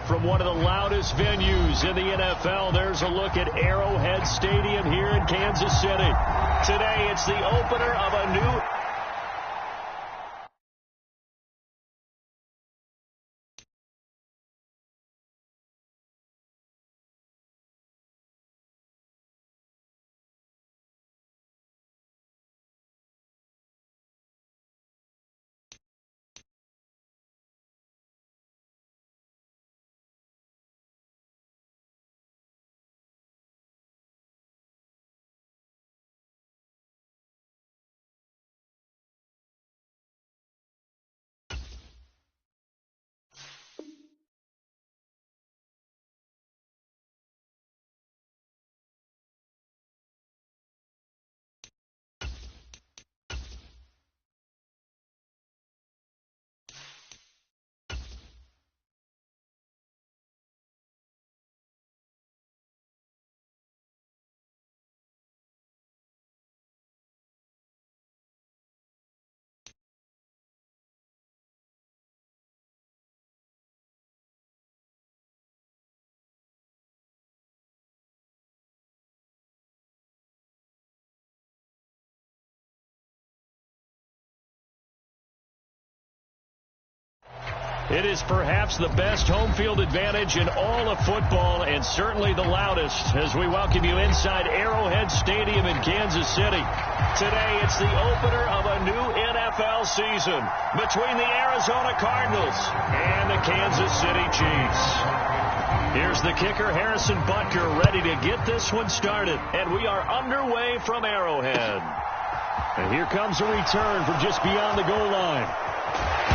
from one of the loudest venues in the NFL. There's a look at Arrowhead Stadium here in Kansas City. Today, it's the opener of a new... It is perhaps the best home field advantage in all of football, and certainly the loudest, as we welcome you inside Arrowhead Stadium in Kansas City. Today, it's the opener of a new NFL season between the Arizona Cardinals and the Kansas City Chiefs. Here's the kicker, Harrison Butker, ready to get this one started, and we are underway from Arrowhead. And here comes a return from just beyond the goal line.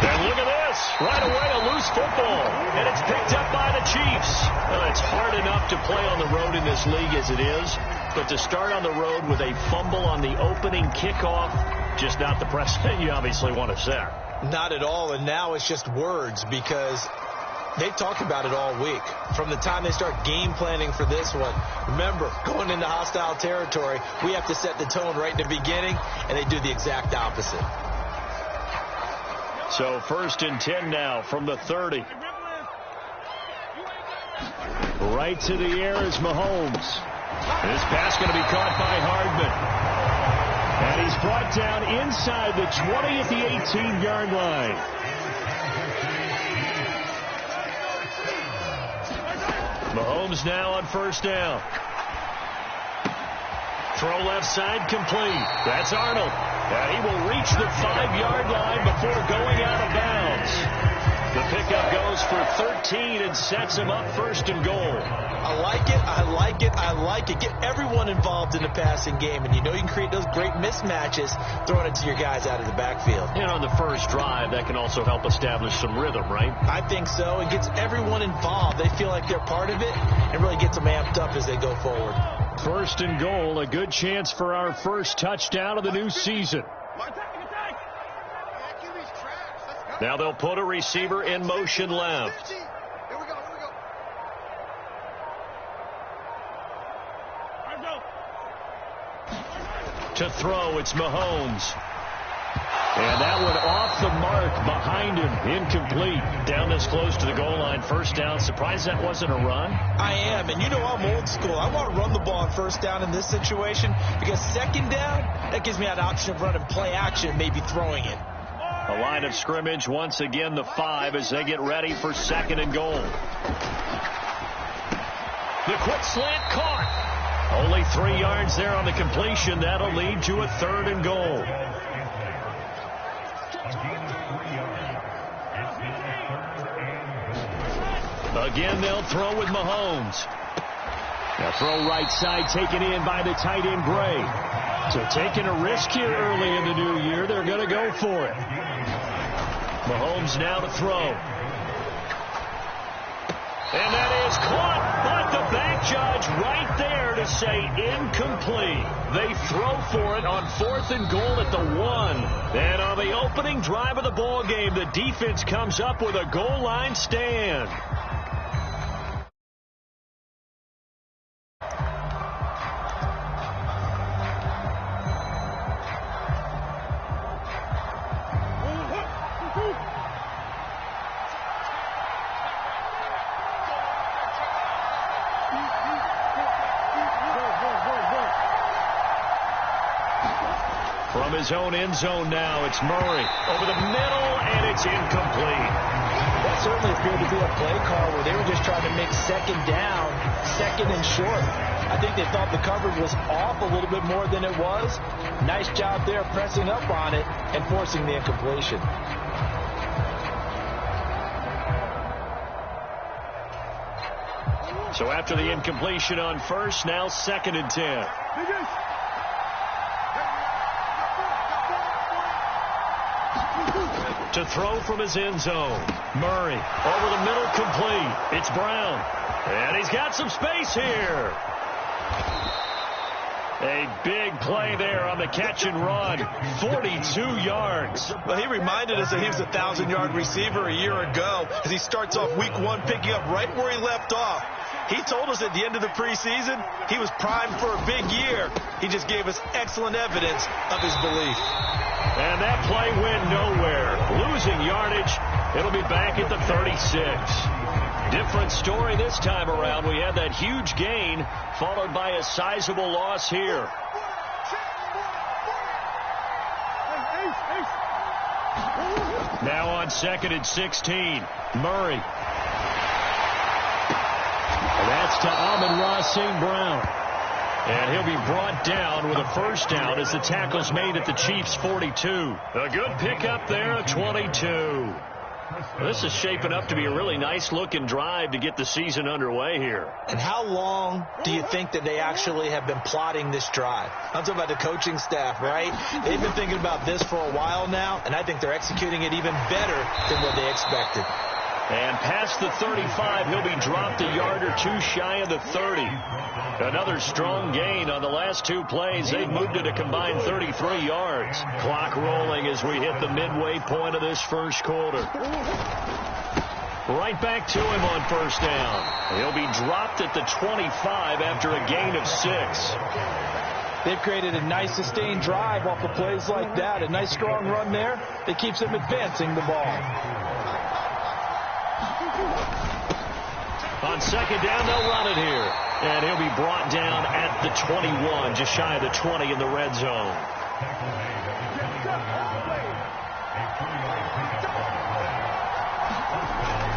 And look at this. Right away, a loose football. And it's picked up by the Chiefs. Well, it's hard enough to play on the road in this league as it is. But to start on the road with a fumble on the opening kickoff, just not the precedent you obviously want to set. Not at all. And now it's just words because they've talked about it all week. From the time they start game planning for this one. Remember, going into hostile territory, we have to set the tone right in the beginning. And they do the exact opposite. So 1st and 10 now from the 30. Right to the air is Mahomes. This pass going to be caught by Hardman. And he's brought down inside the 20 at the 18-yard line. Mahomes now on 1st down. Throw left side complete. That's Arnold. And he will reach the 5-yard line before going out of bounds. The pickup goes for 13 and sets him up 1st and goal. I like it. I like it. I like it. Get everyone involved in the passing game. And you know you can create those great mismatches throwing it to your guys out of the backfield. And on the first drive, that can also help establish some rhythm, right? I think so. It gets everyone involved. They feel like they're part of it and really gets them amped up as they go forward. 1st and goal, a good chance for our first touchdown of the new season. Now they'll put a receiver in motion left. To throw, it's Mahomes. And that one off the mark behind him. Incomplete. Down this close to the goal line. 1st down. Surprised that wasn't a run? I am. And you know I'm old school. I want to run the ball on 1st down in this situation because 2nd down, that gives me an option of running play action, maybe throwing it. A line of scrimmage once again the 5 as they get ready for 2nd and goal. The quick slant caught. Only 3 yards there on the completion. That'll lead to a 3rd and goal. Again, they'll throw with Mahomes. Now throw right side taken in by the tight end Gray. So taking a risk here early in the new year, they're going to go for it. Mahomes now to throw. And that is caught, but the back judge right there to say incomplete. They throw for it on 4th and goal at the 1. And on the opening drive of the ball game, the defense comes up with a goal line stand. From his own end zone now, it's Murray. Over the middle, and it's incomplete. That certainly appeared to be a play call where they were just trying to make second down, second and short. I think they thought the coverage was off a little bit more than it was. Nice job there pressing up on it and forcing the incompletion. So after the incompletion on first, now 2nd and 10. To throw from his end zone. Murray over the middle, complete. It's Brown. And he's got some space here. A big play there on the catch and run. 42 yards. Well, he reminded us that he was a 1,000-yard receiver a year ago as he starts off week 1 picking up right where he left off. He told us at the end of the preseason he was primed for a big year. He just gave us excellent evidence of his belief. And that play went nowhere. Losing yardage. It'll be back at the 36. Different story this time around. We had that huge gain followed by a sizable loss here. Now on 2nd and 16. Murray. That's to Amon-Ra St. Brown. And he'll be brought down with a first down as the tackle's made at the Chiefs' 42. A good pickup there at 22. This is shaping up to be a really nice-looking drive to get the season underway here. And how long do you think that they actually have been plotting this drive? I'm talking about the coaching staff, right? They've been thinking about this for a while now, and I think they're executing it even better than what they expected. And past the 35, he'll be dropped a yard or two shy of the 30. Another strong gain on the last 2 plays. They've moved it a combined 33 yards. Clock rolling as we hit the midway point of this first quarter. Right back to him on first down. He'll be dropped at the 25 after a gain of 6. They've created a nice sustained drive off of plays like that. A nice strong run there that keeps them advancing the ball. On second down, they'll run it here. And he'll be brought down at the 21, just shy of the 20 in the red zone.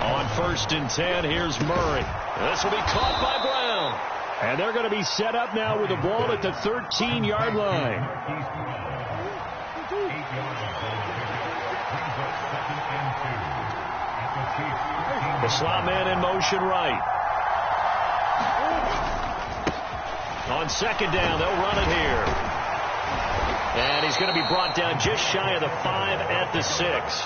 On 1st and 10, here's Murray. This will be caught by Brown. And they're going to be set up now with the ball at the 13-yard line. The slot man in motion right. On second down, they'll run it here. And he's going to be brought down just shy of the 5 at the 6.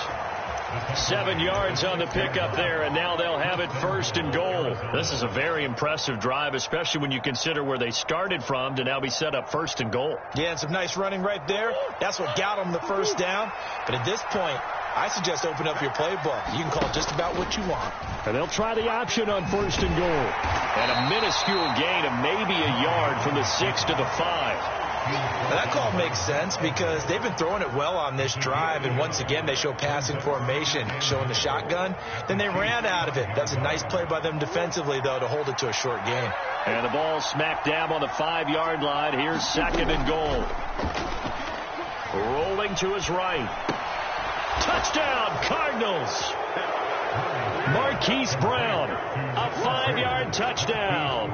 7 yards on the pickup there, and now they'll have it 1st and goal. This is a very impressive drive, especially when you consider where they started from to now be set up 1st and goal. Yeah, and some nice running right there. That's what got them the first down. But at this point, I suggest open up your playbook. You can call just about what you want. And they'll try the option on 1st and goal. And a minuscule gain of maybe a yard from the 6 to the 5. Now that call makes sense because they've been throwing it well on this drive, and once again they show passing formation, showing the shotgun. Then they ran out of it. That's a nice play by them defensively, though, to hold it to a short gain. And the ball smack dab on the 5-yard line. Here's 2nd and goal. Rolling to his right. Touchdown, Cardinals. Marquise Brown, a 5-yard touchdown.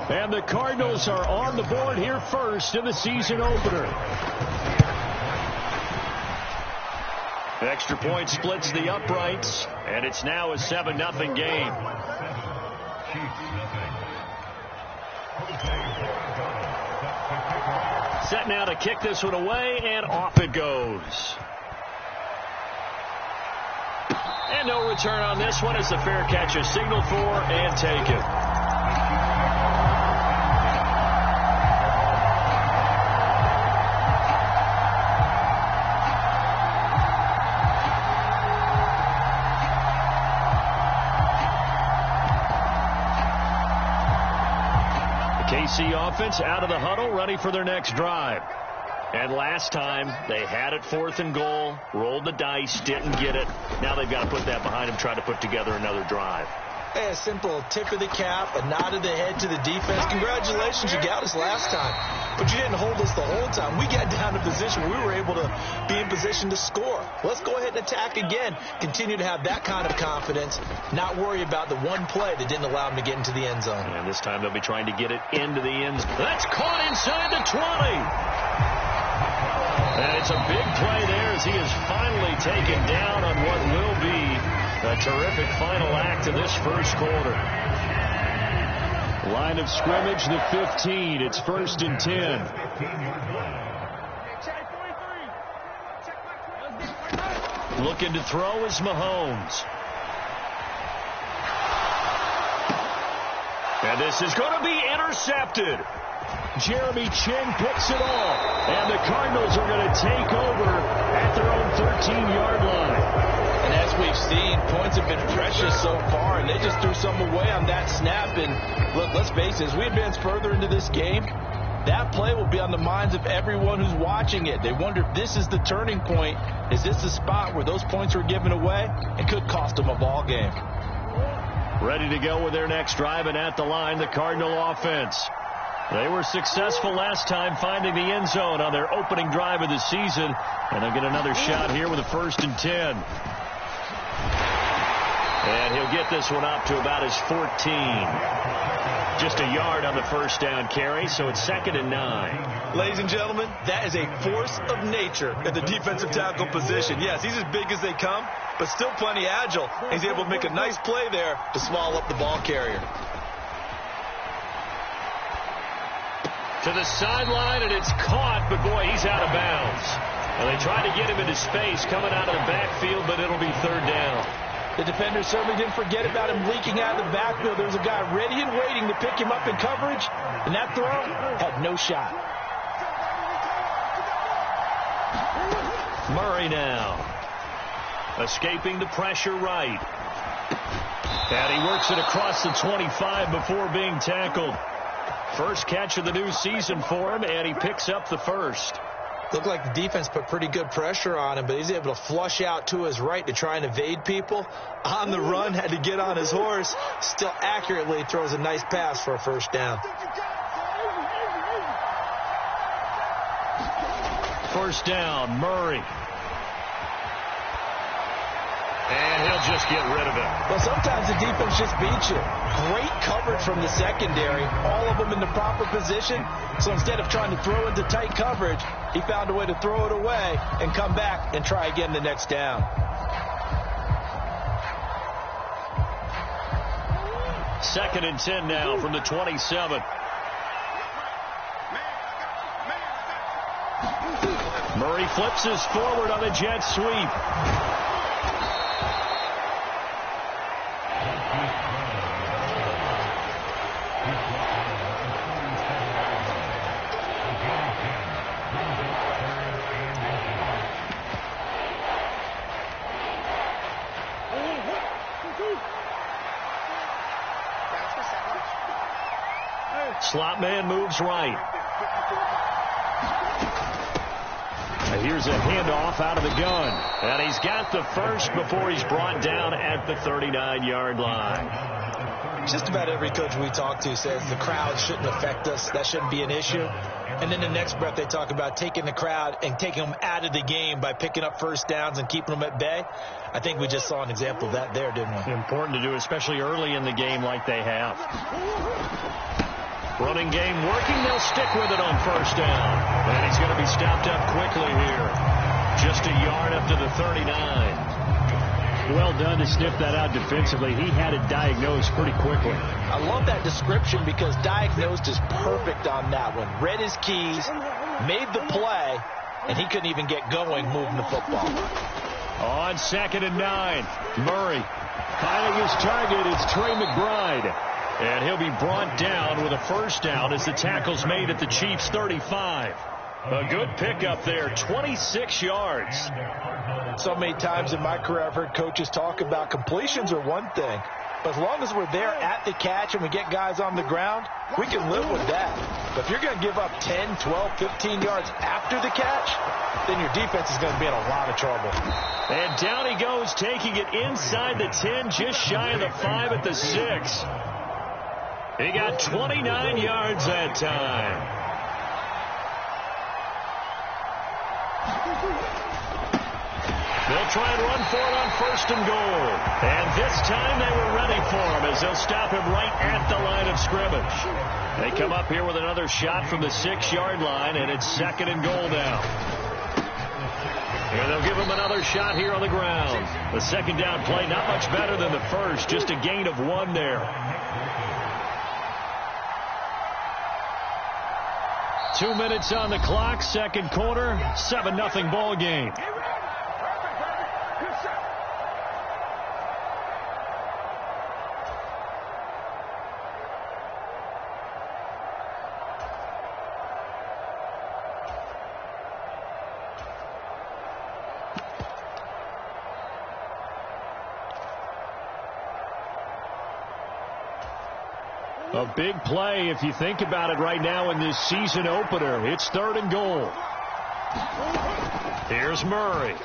And the Cardinals are on the board here first in the season opener. The extra point splits the uprights, and it's now a 7-0 game. Set now to kick this one away, and off it goes. And no return on this one as the fair catch is signaled for and taken. KC offense out of the huddle, ready for their next drive. And last time, they had it 4th and goal, rolled the dice, didn't get it. Now they've got to put that behind them, try to put together another drive. Hey, a simple tip of the cap, a nod of the head to the defense. Congratulations, you got us last time. But you didn't hold us the whole time. We got down to position where we were able to be in position to score. Let's go ahead and attack again. Continue to have that kind of confidence, not worry about the one play that didn't allow them to get into the end zone. And this time they'll be trying to get it into the end zone. That's caught inside the 20. And it's a big play there as he is finally taken down on what will be a terrific final act of this first quarter. Line of scrimmage, the 15. It's 1st and 10. Looking to throw is Mahomes. And this is going to be intercepted. Jeremy Chin picks it off. And the Cardinals are going to take over at their own 13-yard line. And as we've seen, points have been precious so far, and they just threw some away on that snap. And look, let's face it, as we advance further into this game, that play will be on the minds of everyone who's watching it. They wonder if this is the turning point. Is this the spot where those points were given away? It could cost them a ball game. Ready to go with their next drive, and at the line, the Cardinal offense. They were successful last time finding the end zone on their opening drive of the season, and they'll get another shot here with a 1st and 10. And he'll get this one up to about his 14. Just a yard on the first down carry, so it's 2nd and 9. Ladies and gentlemen, that is a force of nature at the defensive tackle position. Yes, he's as big as they come, but still plenty agile. He's able to make a nice play there to swallow up the ball carrier. To the sideline, and it's caught, but boy, he's out of bounds. And they try to get him into space coming out of the backfield, but it'll be 3rd down. The defender certainly didn't forget about him leaking out of the backfield. There was a guy ready and waiting to pick him up in coverage, and that throw had no shot. Murray now. Escaping the pressure right. And he works it across the 25 before being tackled. First catch of the new season for him, and he picks up the first. Looked like the defense put pretty good pressure on him, but he's able to flush out to his right to try and evade people. On the run, had to get on his horse. Still accurately throws a nice pass for a 1st down. 1st down, Murray. And he'll just get rid of it. Well, sometimes the defense just beats you. Great coverage from the secondary. All of them in the proper position. So instead of trying to throw into tight coverage, he found a way to throw it away and come back and try again the next down. Second and 10 now from the 27. Murray flips his forward on the jet sweep. Slot man moves right. Here's a handoff out of the gun. And he's got the first before he's brought down at the 39-yard line. Just about every coach we talk to says the crowd shouldn't affect us. That shouldn't be an issue. And then the next breath they talk about taking the crowd and taking them out of the game by picking up 1st downs and keeping them at bay. I think we just saw an example of that there, didn't we? Important to do, especially early in the game like they have. Running game working. They'll stick with it on 1st down. And he's going to be stopped up quickly here. Just a yard up to the 39. Well done to sniff that out defensively. He had it diagnosed pretty quickly. I love that description because diagnosed is perfect on that one. Read his keys, made the play, and he couldn't even get going moving the football. On 2nd and 9, Murray finding his target. It's Trey McBride. And he'll be brought down with a 1st down as the tackle's made at the Chiefs' 35. A good pickup there, 26 yards. So many times in my career I've heard coaches talk about completions are one thing. But as long as we're there at the catch and we get guys on the ground, we can live with that. But if you're going to give up 10, 12, 15 yards after the catch, then your defense is going to be in a lot of trouble. And down he goes, taking it inside the 10, just shy of the 5 at the 6. He got 29 yards that time. They'll try and run for it on 1st and goal. And this time they were ready for him as they'll stop him right at the line of scrimmage. They come up here with another shot from the 6-yard line, and it's 2nd and goal now. And they'll give him another shot here on the ground. The 2nd down play not much better than the first, just a gain of 1 there. 2 minutes on the clock, 2nd quarter, 7-0 ball game. A big play if you think about it right now in this season opener. It's 3rd and goal. Here's Murray.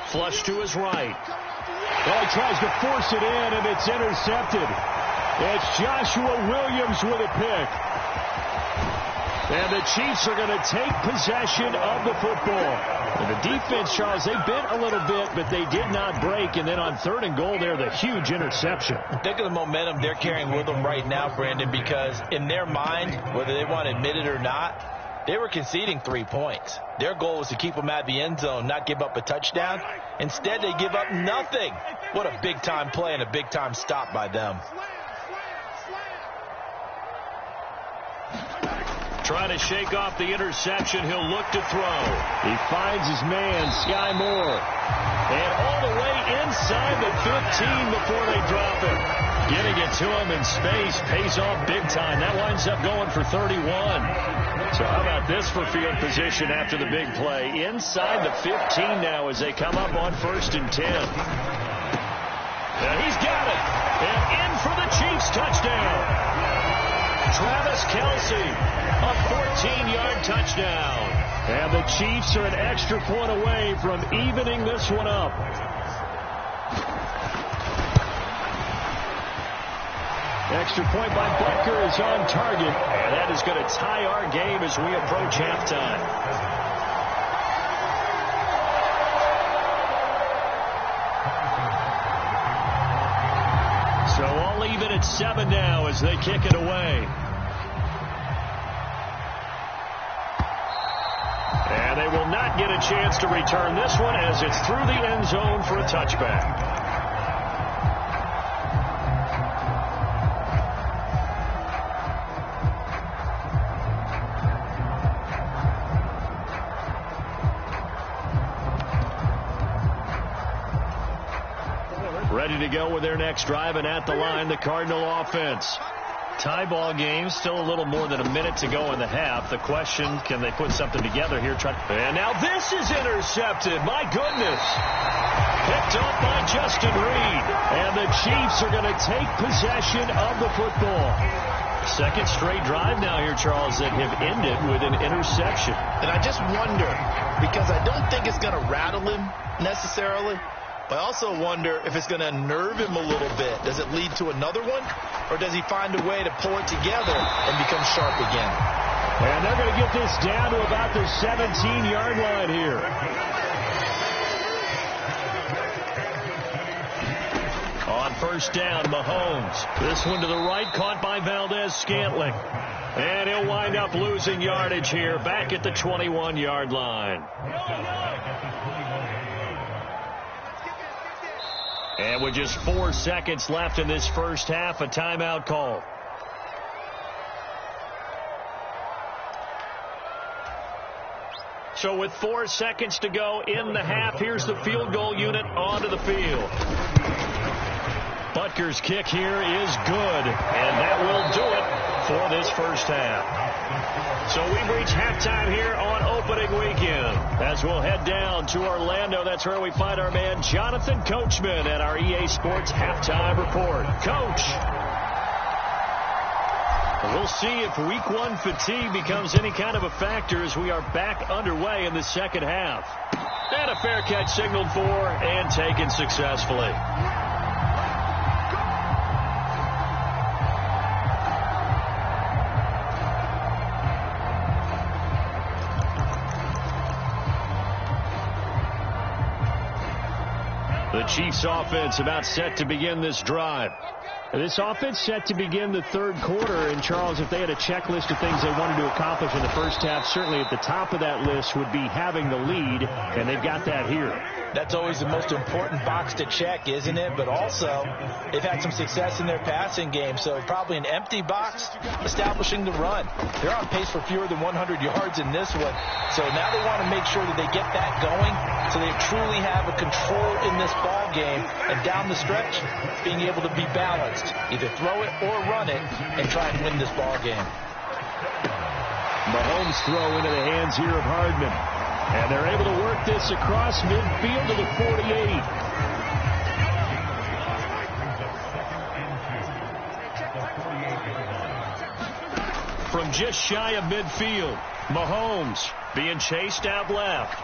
Flush to his right. Oh, he tries to force it in, and it's intercepted. It's Joshua Williams with a pick. And the Chiefs are going to take possession of the football. And the defense, Charles, they bit a little bit, but they did not break. And then on 3rd and goal there, the huge interception. Think of the momentum they're carrying with them right now, Brandon, because in their mind, whether they want to admit it or not, they were conceding 3 points. Their goal was to keep them out of the end zone, not give up a touchdown. Instead, they give up nothing. What a big-time play and a big-time stop by them. Trying to shake off the interception. He'll look to throw. He finds his man, Sky Moore. And all the way inside the 15 before they drop him. Getting it to him in space pays off big time. That winds up going for 31. So how about this for field position after the big play? Inside the 15 now as they come up on 1st and 10. And he's got it. And in for the Chiefs touchdown. Travis Kelce, a 14-yard touchdown. And the Chiefs are an extra point away from evening this one up. Extra point by Butker is on target. And that is going to tie our game as we approach halftime. So all even at 7 now as they kick it away. And they will not get a chance to return this one as it's through the end zone for a touchback. Ready to go with their next drive, and at the line, the Cardinal offense. Tie ball game, still a little more than a minute to go in the half. The question, can they put something together here? And now this is intercepted. My goodness. Picked up by Justin Reed. And the Chiefs are going to take possession of the football. 2nd straight drive now here, Charles, that have ended with an interception. And I just wonder, because I don't think it's going to rattle him necessarily, but I also wonder if it's going to unnerve him a little bit. Does it lead to another one? Or does he find a way to pull it together and become sharp again? And they're going to get this down to about the 17-yard line here. On 1st down, Mahomes. This one to the right, caught by Valdez-Scantling. And he'll wind up losing yardage here, back at the 21-yard line. And with just 4 seconds left in this first half, a timeout call. So with 4 seconds to go in the half, here's the field goal unit onto the field. Butker's kick here is good, and that will do it for this first half. So we've reached halftime here on opening weekend. As we'll head down to Orlando, that's where we find our man Jonathan Coachman at our EA Sports Halftime Report. Coach. We'll see if week one fatigue becomes any kind of a factor as we are back underway in the second half. And a fair catch signaled for and taken successfully. The Chiefs offense about set to begin this drive. This offense set to begin the third quarter. And, Charles, if they had a checklist of things they wanted to accomplish in the first half, certainly at the top of that list would be having the lead, and they've got that here. That's always the most important box to check, isn't it? But also, they've had some success in their passing game, so probably an empty box establishing the run. They're on pace for fewer than 100 yards in this one, so now they want to make sure that they get that going so they truly have a control in this ball game, and down the stretch, being able to be balanced. Either throw it or run it and try and win this ball game. Mahomes throw into the hands here of Hardman. And they're able to work this across midfield to the 48. From just shy of midfield, Mahomes being chased out left.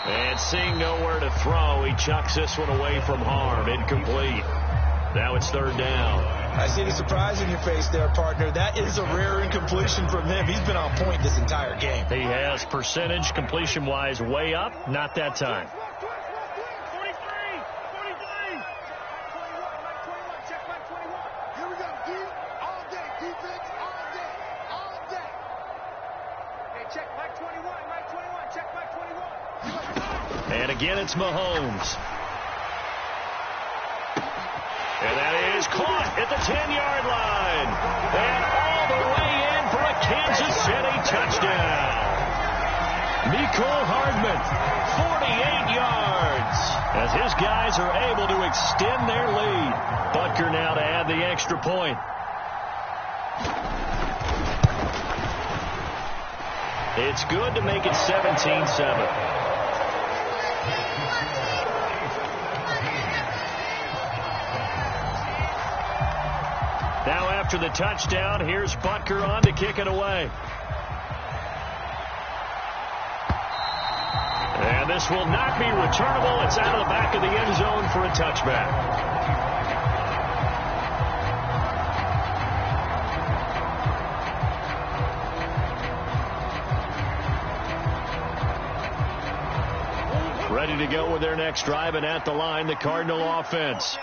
And seeing nowhere to throw, he chucks this one away from harm. Incomplete. Now it's third down. I see the surprise in your face there, partner. That is a rare incompletion from him. He's been on point this entire game. He has percentage completion-wise way up. Not that time. And again, it's Mahomes. And that is caught at the 10-yard line. And all the way in for a Kansas City touchdown. Mecole Hardman, 48 yards. As his guys are able to extend their lead. Butker now to add the extra point. It's good to make it 17-7. Now after the touchdown, here's Butker on to kick it away. And this will not be returnable. It's out of the back of the end zone for a touchback. Ready to go with their next drive, and at the line, the Cardinal offense.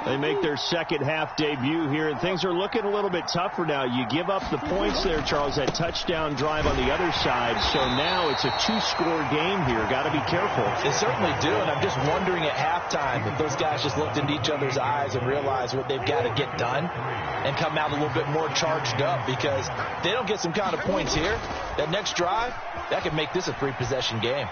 They make their second half debut here, and things are looking a little bit tougher now. You give up the points there, Charles, that touchdown drive on the other side. So now it's a two-score game here. Got to be careful. They certainly do, and I'm just wondering at halftime if those guys just looked into each other's eyes and realized what they've got to get done and come out a little bit more charged up, because if they don't get some kind of points here, that next drive, that could make this a three-possession game.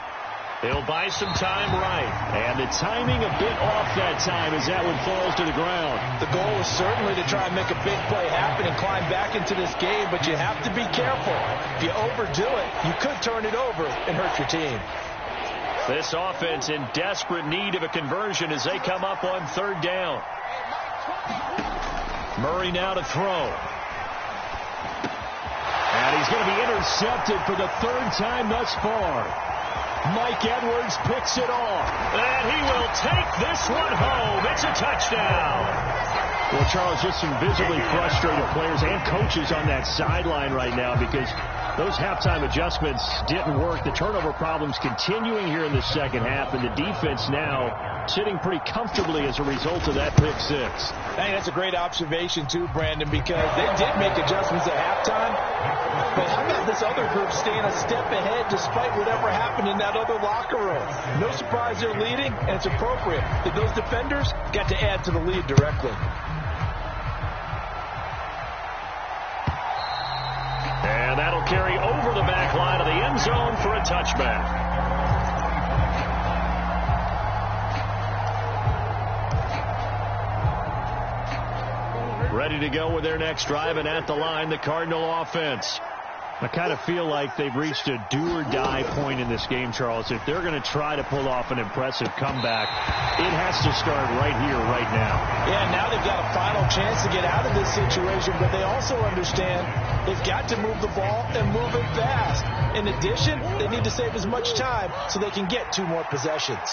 They'll buy some time right. And the timing a bit off that time as that one falls to the ground. The goal is certainly to try and make a big play happen and climb back into this game, but you have to be careful. If you overdo it, you could turn it over and hurt your team. This offense in desperate need of a conversion as they come up on third down. Murray now to throw. And he's going to be intercepted for the third time thus far. Mike Edwards picks it off. And he will take this one home. It's a touchdown. Well, Charles, just some visibly frustrated players and coaches on that sideline right now because those halftime adjustments didn't work. The turnover problems continuing here in the second half, and the defense now sitting pretty comfortably as a result of that pick six. I think that's a great observation, too, Brandon, because they did make adjustments at halftime. But how about this other group staying a step ahead despite whatever happened in that other locker room? No surprise they're leading, and it's appropriate that those defenders got to add to the lead directly. And that'll carry over the back line of the end zone for a touchback. Ready to go with their next drive, and at the line, the Cardinal offense. I kind of feel like they've reached a do-or-die point in this game, Charles. If they're going to try to pull off an impressive comeback, it has to start right here, right now. Yeah, now they've got a final chance to get out of this situation, but they also understand they've got to move the ball and move it fast. In addition, they need to save as much time so they can get 2 more possessions.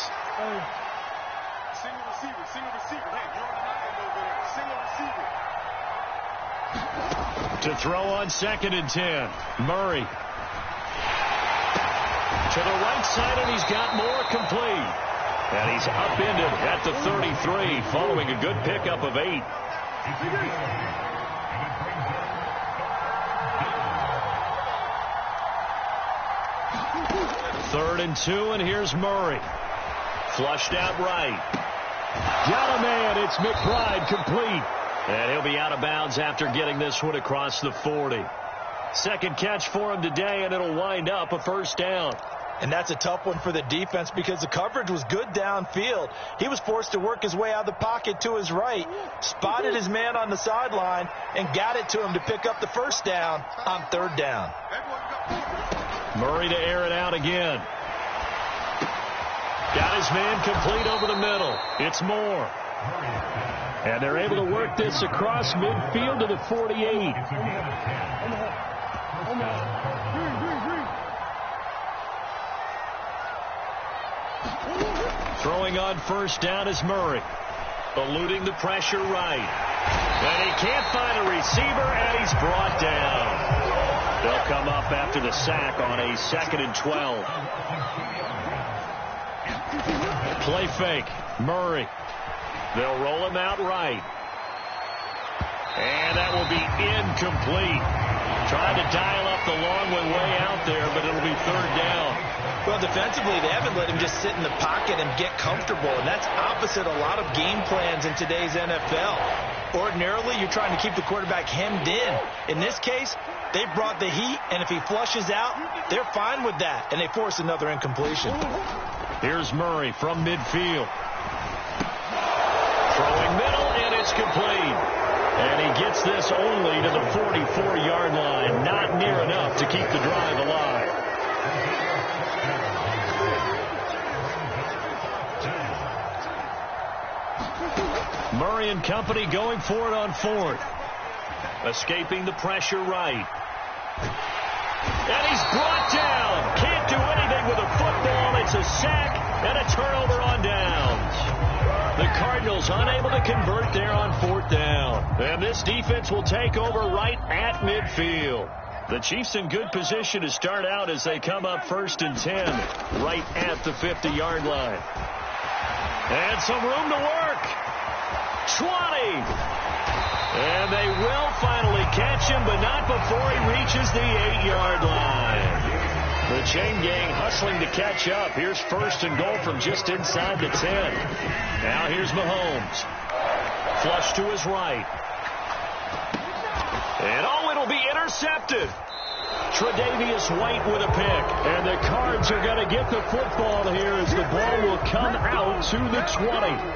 Single receiver. Hey, you're on the line over there. Single receiver. To throw on 2nd and 10. Murray. To the right side, and he's got more complete. And he's upended at the 33, following a good pickup of 8. Third and 2, and here's Murray. Flushed out right. Got a man. It's McBride complete. And he'll be out of bounds after getting this one across the 40. Second catch for him today, and it'll wind up a first down. And that's a tough one for the defense because the coverage was good downfield. He was forced to work his way out of the pocket to his right, spotted his man on the sideline, and got it to him to pick up the first down on 3rd down. Murray to air it out again. Got his man complete over the middle. It's Moore. And they're able to work this across midfield to the 48. Throwing on first down is Murray. Eluding the pressure right. And he can't find a receiver, and he's brought down. They'll come up after the sack on a 2nd and 12. Play fake. Murray. They'll roll him out right. And that will be incomplete. Trying to dial up the long way out there, but it'll be 3rd down. Well, defensively, they haven't let him just sit in the pocket and get comfortable, and that's opposite a lot of game plans in today's NFL. Ordinarily, you're trying to keep the quarterback hemmed in. In this case, they brought the heat, and if he flushes out, they're fine with that, and they force another incompletion. Here's Murray from midfield. Throwing middle, and it's complete. And he gets this only to the 44-yard line. Not near enough to keep the drive alive. Murray and company going for it on 4th. Escaping the pressure right. And he's brought down. Can't do anything with a football. It's a sack and a turnover on downs. The Cardinals unable to convert there on 4th down. And this defense will take over right at midfield. The Chiefs in good position to start out as they come up 1st and 10 right at the 50-yard line. And some room to work. 20. And they will finally catch him, but not before he reaches the 8-yard line. The chain gang hustling to catch up. Here's 1st and goal from just inside the 10. Now here's Mahomes. Flush to his right. And it'll be intercepted. Tre'Davious White with a pick. And the Cards are going to get the football here as the ball will come out to the 20.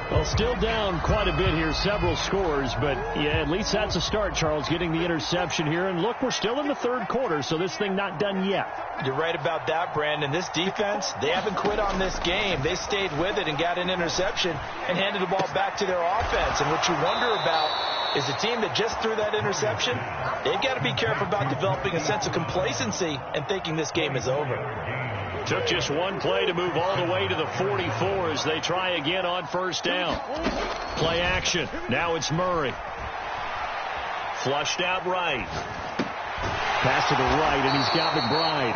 Well, still down quite a bit here, several scores. But, yeah, at least that's a start, Charles, getting the interception here. And, look, we're still in the 3rd quarter, so this thing not done yet. You're right about that, Brandon. This defense, they haven't quit on this game. They stayed with it and got an interception and handed the ball back to their offense. And what you wonder about is the team that just threw that interception, they've got to be careful about developing a sense of complacency and thinking this game is over. Took just one play to move all the way to the 44 as they try again on 1st down. Play action. Now it's Murray. Flushed out right. Pass to the right, and he's got McBride.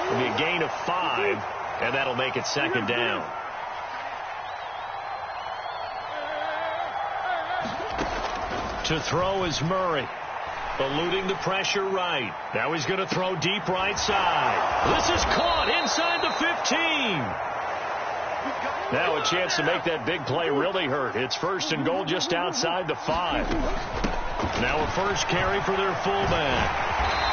It'll be a gain of 5, and that'll make it 2nd down. To throw is Murray. Eluding the pressure right. Now he's going to throw deep right side. This is caught inside the 15. Now a chance to make that big play really hurt. It's 1st and goal just outside the 5. Now a first carry for their fullback.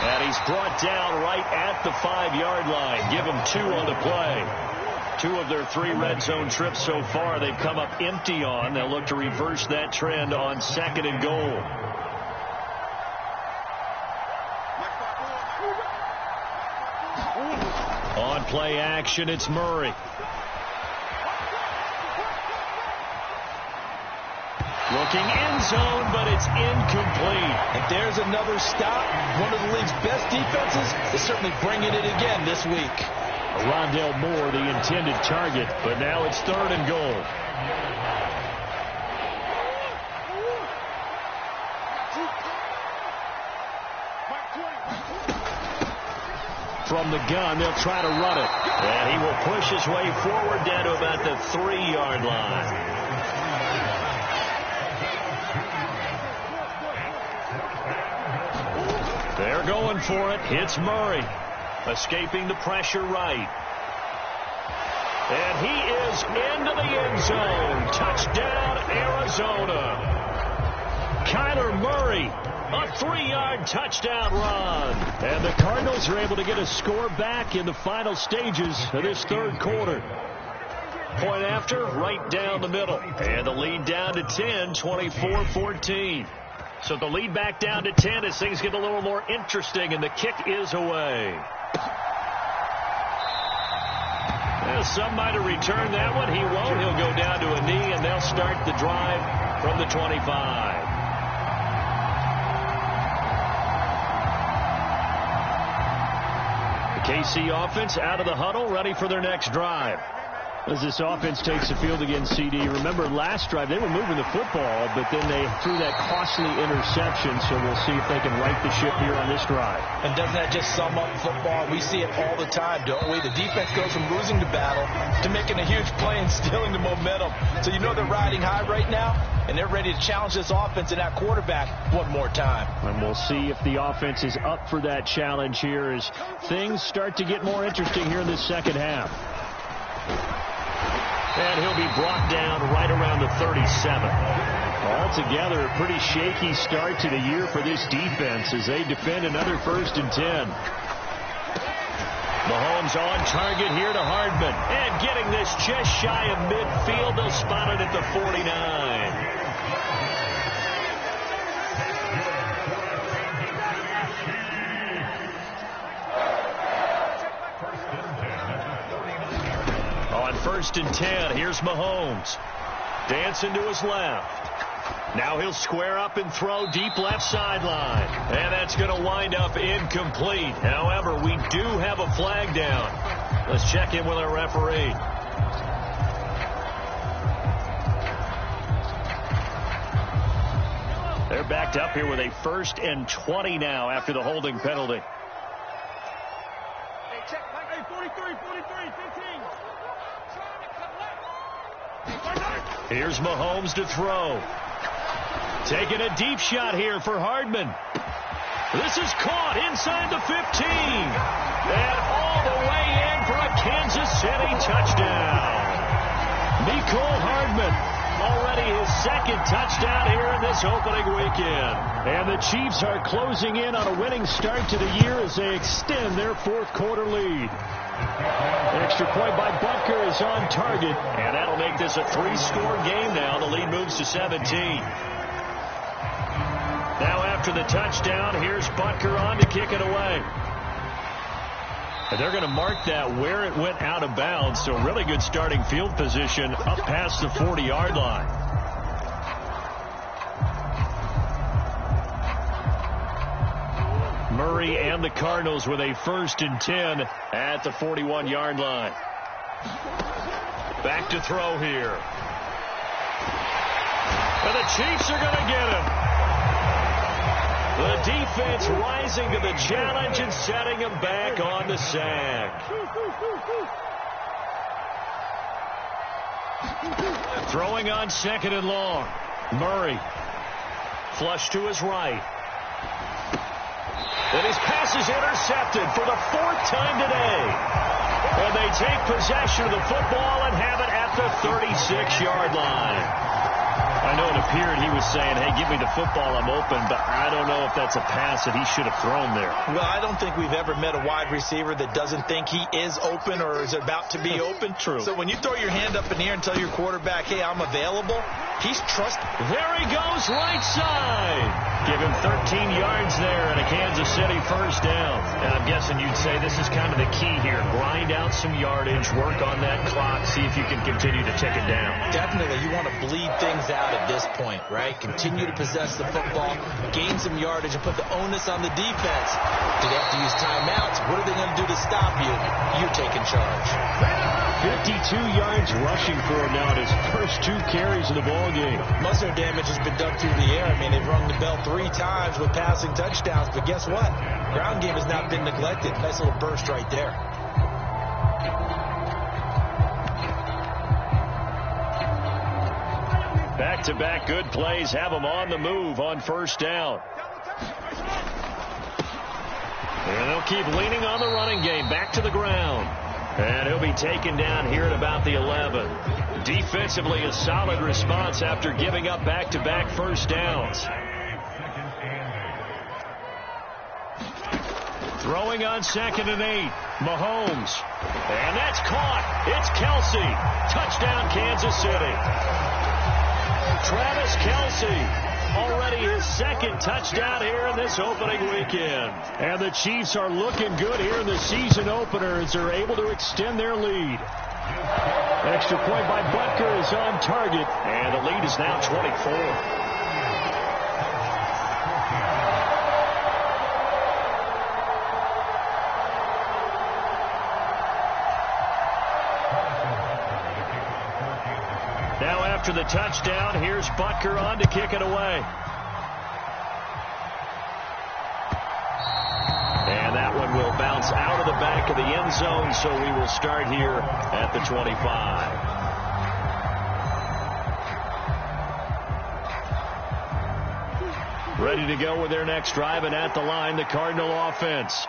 And he's brought down right at the 5-yard line. Give him 2 on the play. 2 of their 3 red zone trips so far they've come up empty on. They'll look to reverse that trend on 2nd and goal. play action. It's Murray. Looking end zone, but it's incomplete. And there's another stop. One of the league's best defenses is certainly bringing it again this week. Rondell Moore, the intended target, but now it's 3rd and goal. From the gun, they'll try to run it. And he will push his way forward down to about the 3-yard line. They're going for it. It's Murray. Escaping the pressure right. And he is into the end zone. Touchdown, Arizona. Kyler Murray, a 3-yard touchdown run. And the Cardinals are able to get a score back in the final stages of this 3rd quarter. Point after, right down the middle. And the lead down to 10, 24-14. So the lead back down to 10 as things get a little more interesting, and the kick is away. Well, some might have returned that one. He won't. He'll go down to a knee, and they'll start the drive from the 25. The KC offense out of the huddle, ready for their next drive. As this offense takes the field against CD, remember last drive they were moving the football, but then they threw that costly interception, so we'll see if they can right the ship here on this drive. And doesn't that just sum up football? We see it all the time, don't we? The defense goes from losing the battle to making a huge play and stealing the momentum. So you know they're riding high right now, and they're ready to challenge this offense and that quarterback one more time. And we'll see if the offense is up for that challenge here as things start to get more interesting here in this second half. And he'll be brought down right around the 37. Altogether, a pretty shaky start to the year for this defense as they defend another 1st and 10. Mahomes on target here to Hardman. And getting this just shy of midfield. They'll spot it at the 49. On 1st and 10, here's Mahomes. Dancing to his left. Now he'll square up and throw deep left sideline. And that's going to wind up incomplete. However, we do have a flag down. Let's check in with our referee. They're backed up here with a 1st and 20 now after the holding penalty. Hey, 43, 15. Here's Mahomes to throw. Taking a deep shot here for Hardman. This is caught inside the 15. And all the way in for a Kansas City touchdown. Mecole Hardman, already his 2nd touchdown here in this opening weekend. And the Chiefs are closing in on a winning start to the year as they extend their 4th quarter lead. Extra point by Butker is on target, and that'll make this a 3-score game now. The lead moves to 17. Now after the touchdown, here's Butker on to kick it away. And they're going to mark that where it went out of bounds, so really good starting field position up past the 40-yard line. Murray and the Cardinals with a 1st and 10 at the 41-yard line. Back to throw here. And the Chiefs are going to get him. The defense rising to the challenge and setting him back on the sack. Throwing on 2nd and long. Murray. Flush to his right. And his pass is intercepted for the 4th time today. And they take possession of the football and have it at the 36-yard line. I know in a appeared he was saying, hey, give me the football, I'm open, but I don't know if that's a pass that he should have thrown there. Well, I don't think we've ever met a wide receiver that doesn't think he is open or is about to be open. True. So when you throw your hand up in the air and tell your quarterback, hey, I'm available, he's trusting. There he goes, right side. Give him 13 yards there and a Kansas City first down. And I'm guessing you'd say this is kind of the key here. Grind out some yardage, work on that clock, see if you can continue to tick it down. Definitely, you want to bleed things out at this point, right? Continue to possess the football, gain some yardage, and put the onus on the defense. Do they have to use timeouts? What are they going to do to stop you? You're taking charge. 52 yards rushing for him now in his first 2 carries of the ball game. Most of their damage has been done through the air. I mean, they've rung the bell 3 times with passing touchdowns, but guess what? Ground game has not been neglected. Nice little burst right there. Back-to-back good plays have him on the move on first down. And they'll keep leaning on the running game. Back to the ground. And he'll be taken down here at about the 11. Defensively, a solid response after giving up back-to-back first downs. Throwing on 2nd and 8. Mahomes. And that's caught. It's Kelsey. Touchdown, Kansas City. Travis Kelsey, already his 2nd touchdown here in this opening weekend. And the Chiefs are looking good here in the season opener as they're able to extend their lead. Extra point by Butker is on target, and the lead is now 24. After the touchdown, here's Butker on to kick it away. And that one will bounce out of the back of the end zone, so we will start here at the 25. Ready to go with their next drive, and at the line, the Cardinal offense.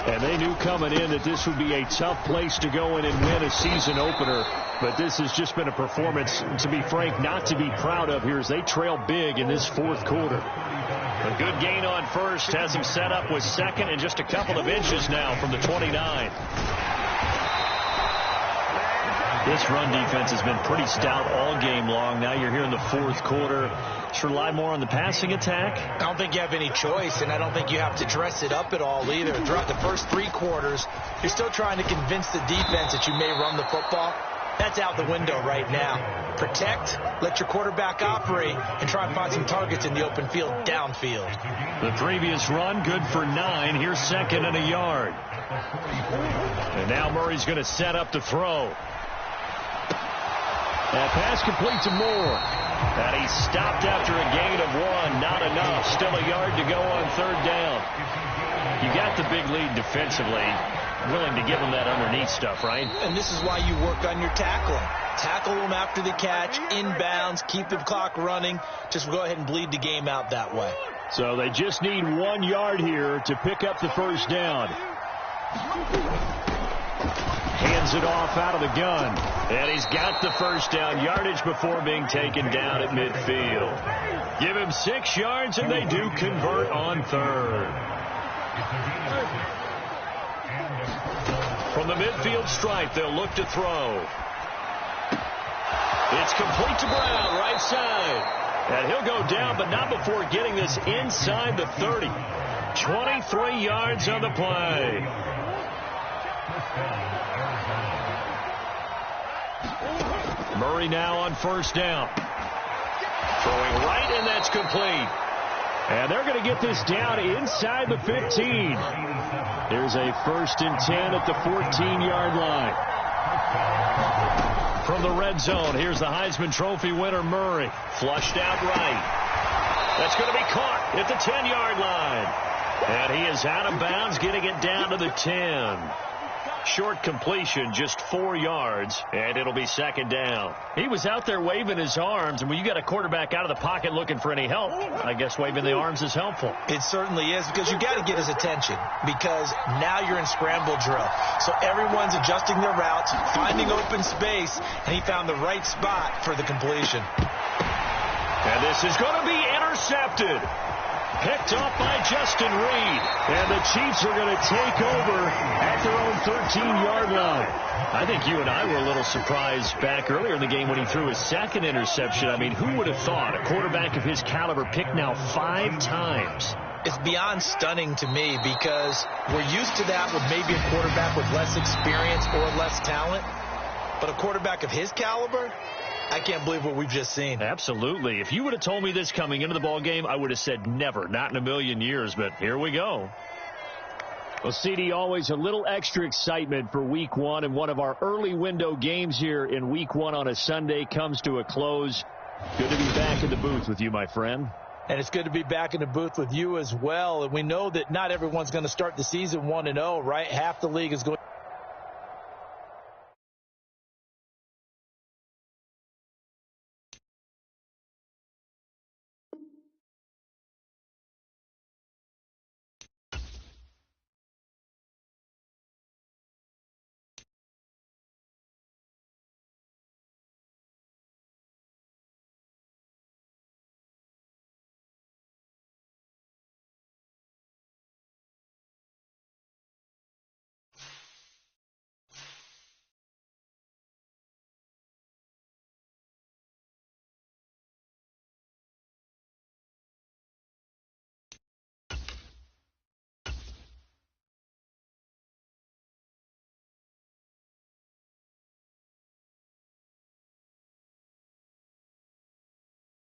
And they knew coming in that this would be a tough place to go in and win a season opener. But this has just been a performance, to be frank, not to be proud of here as they trail big in this 4th quarter. A good gain on first has them set up with 2nd and just a couple of inches now from the 29. This run defense has been pretty stout all game long. Now you're here in the 4th quarter. Should rely more on the passing attack. I don't think you have any choice, and I don't think you have to dress it up at all either. Throughout the first 3 quarters, you're still trying to convince the defense that you may run the football. That's out the window right now. Protect, let your quarterback operate, and try and find some targets in the open field downfield. The previous run, good for 9. Here's 2nd and a yard. And now Murray's going to set up to throw. That pass complete to Moore. And he's stopped after a gain of 1. Not enough. Still a yard to go on 3rd down. You got the big lead defensively. Willing to give them that underneath stuff, right? And this is why you work on your tackling. Tackle them after the catch, inbounds, keep the clock running. Just go ahead and bleed the game out that way. So they just need 1 yard here to pick up the first down. Hands it off out of the gun. And he's got the first down yardage before being taken down at midfield. Give him 6 yards, and they do convert on 3rd. From the midfield stripe, they'll look to throw. It's complete to Brown, right side. And he'll go down, but not before getting this inside the 30. 23 yards on the play. Murray now on first down. Throwing right, and that's complete. And they're going to get this down inside the 15. There's a 1st and 10 at the 14-yard line. From the red zone, here's the Heisman Trophy winner, Murray. Flushed out right. That's going to be caught at the 10-yard line. And he is out of bounds, getting it down to the 10. Short completion, just 4 yards, and it'll be 2nd down. He was out there waving his arms, and when you got a quarterback out of the pocket looking for any help, I guess waving the arms is helpful. It certainly is, because you got to get his attention, because now you're in scramble drill. So everyone's adjusting their routes, finding open space, and he found the right spot for the completion. And this is going to be intercepted. Picked off by Justin Reed. And the Chiefs are going to take over at their own 13-yard line. I think you and I were a little surprised back earlier in the game when he threw his second interception. I mean, who would have thought a quarterback of his caliber picked now 5 times? It's beyond stunning to me because we're used to that with maybe a quarterback with less experience or less talent. But a quarterback of his caliber, I can't believe what we've just seen. Absolutely. If you would have told me this coming into the ball game, I would have said never, not in a million years. But here we go. Well, CD, always a little extra excitement for Week 1, and one of our early window games here in Week 1 on a Sunday comes to a close. Good to be back in the booth with you, my friend. And it's good to be back in the booth with you as well. And we know that not everyone's going to start the season 1-0, right? Half the league is going